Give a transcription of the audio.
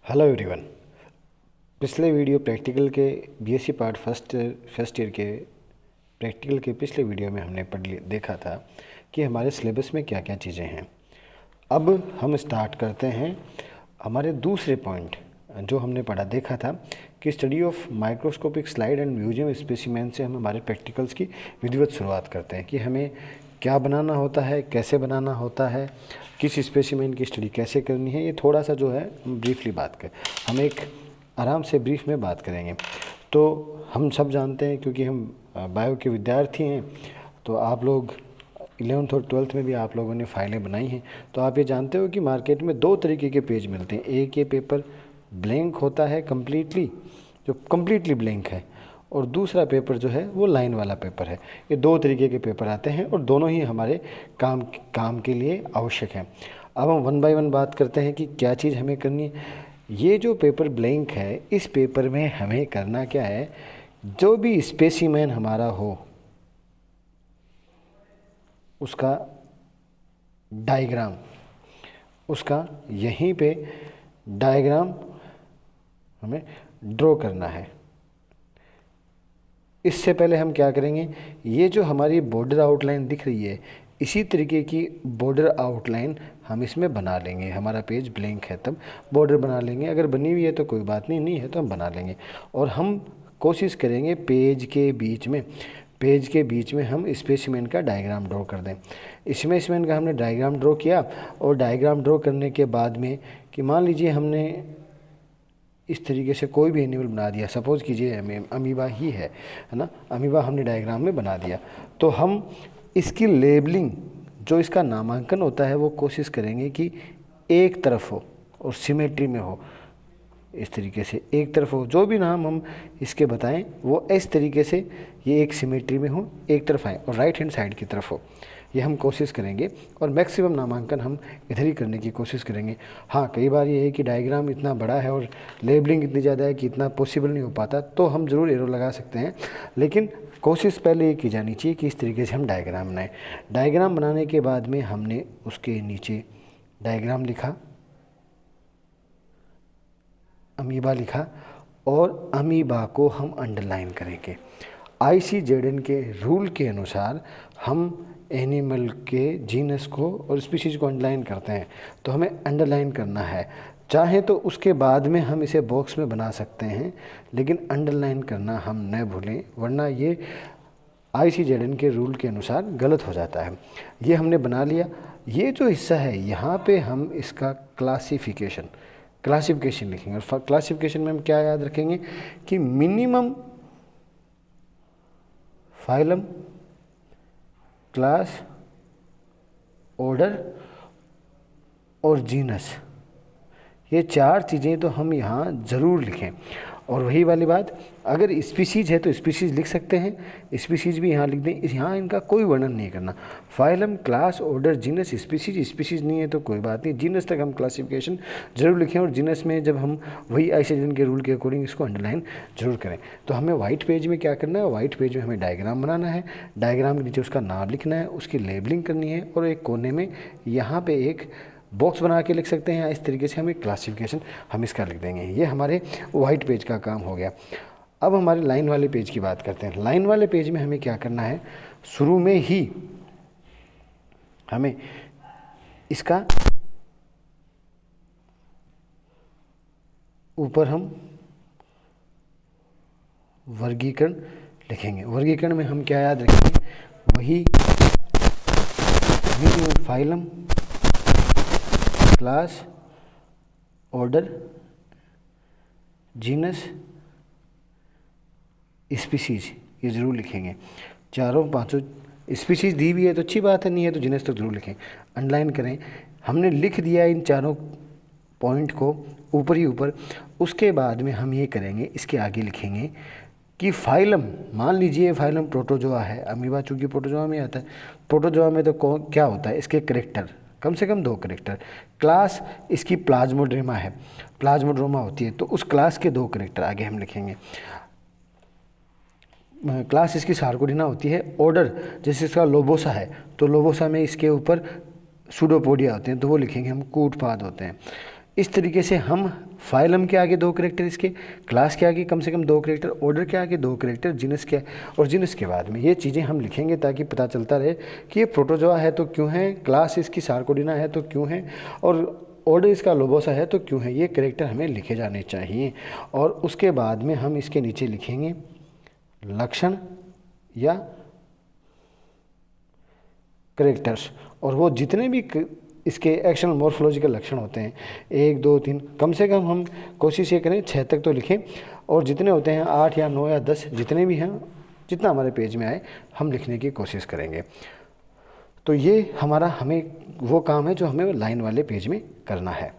Hello everyone. पिछले video practical के BSc part first year के प्रैक्टिकल के पिछले वीडियो में हमने देखा था कि हमारे सिलेबस में क्या क्या चीज़ें हैं। अब हम स्टार्ट करते हैं हमारे दूसरे पॉइंट जो हमने देखा था कि study of microscopic slide and museum specimen से हम हमारे प्रैक्टिकल्स की विधिवत शुरुआत करते हैं कि हमें क्या बनाना होता है, कैसे बनाना होता है, किस स्पेसिमेन की स्टडी कैसे करनी है। ये थोड़ा सा जो है हम ब्रीफली बात करें, हम एक आराम से ब्रीफ में बात करेंगे। तो हम सब जानते हैं क्योंकि हम बायो के विद्यार्थी हैं, तो आप लोग 11th और 12th में भी आप लोगों ने फाइलें बनाई हैं। तो आप ये जानते हो कि मार्केट में दो तरीके के पेज मिलते हैं। एक ये पेपर ब्लैंक होता है कम्प्लीटली, जो कम्प्लीटली ब्लैंक है, और दूसरा पेपर जो है वो लाइन वाला पेपर है। ये दो तरीके के पेपर आते हैं और दोनों ही हमारे काम के लिए आवश्यक हैं। अब हम वन बाय वन बात करते हैं कि क्या चीज़ हमें करनी है। ये जो पेपर ब्लैंक है, इस पेपर में हमें करना क्या है, जो भी स्पेसिमेन हमारा हो उसका डायग्राम, उसका यहीं पे डायग्राम हमें ड्रॉ करना है। इससे पहले हम क्या करेंगे, ये जो हमारी बॉर्डर आउटलाइन दिख रही है, इसी तरीके की बॉर्डर आउटलाइन हम इसमें बना लेंगे। हमारा पेज ब्लैंक है तब बॉर्डर बना लेंगे, अगर बनी हुई है तो कोई बात नहीं, नहीं है तो हम बना लेंगे। और हम कोशिश करेंगे पेज के बीच में हम स्पेसिमेन का डायग्राम ड्रॉ कर दें। स्पेसिमेन का हमने डायग्राम ड्रॉ किया, और डायग्राम ड्रॉ करने के बाद में कि मान लीजिए हमने इस तरीके से कोई भी एनिमल बना दिया, सपोज़ कीजिए अमीबा ही है ना, अमीबा हमने डायग्राम में बना दिया, तो हम इसकी लेबलिंग, जो इसका नामांकन होता है, वो कोशिश करेंगे कि एक तरफ हो और सिमेट्री में हो। इस तरीके से एक तरफ हो, जो भी नाम हम इसके बताएं वो इस तरीके से ये एक सिमेट्री में हो, एक तरफ आए और राइट हैंड साइड की तरफ हो। ये हम कोशिश करेंगे और मैक्सिमम नामांकन हम इधर ही करने की कोशिश करेंगे। हाँ, कई बार ये है कि डायग्राम इतना बड़ा है और लेबलिंग इतनी ज़्यादा है कि इतना पॉसिबल नहीं हो पाता, तो हम ज़रूर एरो लगा सकते हैं, लेकिन कोशिश पहले ये की जानी चाहिए कि इस तरीके से हम डायग्राम बनाएं। डायग्राम बनाने के बाद में हमने उसके नीचे डायग्राम लिखा, अमीबा लिखा, और अमीबा को हम अंडरलाइन करेंगे। ICZN के रूल के अनुसार हम एनिमल के जीनस को और स्पीशीज़ को अंडरलाइन करते हैं, तो हमें अंडरलाइन करना है। चाहे तो उसके बाद में हम इसे बॉक्स में बना सकते हैं, लेकिन अंडरलाइन करना हम न भूलें, वरना ये ICZN के रूल के अनुसार गलत हो जाता है। ये हमने बना लिया। ये जो हिस्सा है, यहाँ पे हम इसका क्लासिफिकेशन लिखेंगे। और क्लासिफिकेशन में हम क्या याद रखेंगे कि मिनिमम फाइलम, क्लास, ऑर्डर और जीनस, ये चार चीज़ें तो हम यहाँ ज़रूर लिखें। और वही वाली बात, अगर स्पीशीज़ है तो स्पीशीज़ लिख सकते हैं, स्पीशीज़ भी यहाँ लिख दें। यहाँ इनका कोई वर्णन नहीं करना। Phylum, class, order, genus, species नहीं है तो कोई बात नहीं, जीनस तक हम क्लासिफिकेशन जरूर लिखें, और जीनस में जब हम वही ICZN के रूल के अकॉर्डिंग इसको अंडरलाइन जरूर करें। तो हमें वाइट पेज में क्या करना है, वाइट पेज में हमें डायग्राम बनाना है, डायग्राम के नीचे उसका नाम लिखना है, उसकी लेबलिंग करनी है, और एक कोने में यहाँ पर एक बॉक्स बना के लिख सकते हैं। इस तरीके से हमें क्लासिफिकेशन हम इसका लिख देंगे। ये हमारे वाइट पेज का काम हो गया। अब हमारे लाइन वाले पेज की बात करते हैं। लाइन वाले पेज में हमें क्या करना है, शुरू में ही हमें इसका ऊपर हम वर्गीकरण लिखेंगे। वर्गीकरण में हम क्या याद रखेंगे, वही phylum, class, order, genus, species, ये ज़रूर लिखेंगे। चारों पांचों स्पीशीज़ दी भी है तो अच्छी बात है, नहीं है तो जीनस तो ज़रूर लिखें, अंडरलाइन करें। हमने लिख दिया इन चारों पॉइंट को ऊपर ही ऊपर। उसके बाद में हम ये करेंगे, इसके आगे लिखेंगे कि फाइलम, मान लीजिए फाइलम प्रोटोजोआ है, अमीबा चूँकि प्रोटोजोआ में आता है, प्रोटोजोआ में तो क्या होता है, इसके करेक्टर कम से कम 2 करेक्टर। क्लास इसकी प्लाज्मोड्रेमा है, प्लाज्मोड्रोमा होती है, तो उस क्लास के 2 करेक्टर आगे हम लिखेंगे। क्लास इसकी सार्कोडिना होती है। ऑर्डर जैसे इसका लोबोसा है, तो लोबोसा में इसके ऊपर सूडोपोडिया होते हैं, तो वो लिखेंगे हम कूटपाद होते हैं। इस तरीके से हम फाइलम के आगे 2 कैरेक्टर, इसके क्लास के आगे कम से कम 2 कैरेक्टर, ऑर्डर के आगे 2 कैरेक्टर, जीनस के और जीनस के बाद में ये चीज़ें हम लिखेंगे ताकि पता चलता रहे कि ये प्रोटोजोआ है तो क्यों है, क्लास इसकी सार्कोडिना है तो क्यों है, और ऑर्डर इसका लोबोसा है तो क्यों है। ये कैरेक्टर हमें लिखे जाने चाहिए। और उसके बाद में हम इसके नीचे लिखेंगे लक्षण या कैरेक्टर्स, और वो जितने भी इसके एक्शनल मॉर्फोलॉजिकल लक्षण होते हैं 1 2 3, कम से कम हम कोशिश ये करें 6 तक तो लिखें, और जितने होते हैं 8 या 9 या 10 जितने भी हैं, जितना हमारे पेज में आए हम लिखने की कोशिश करेंगे। तो ये हमें वो काम है जो हमें लाइन वाले पेज में करना है।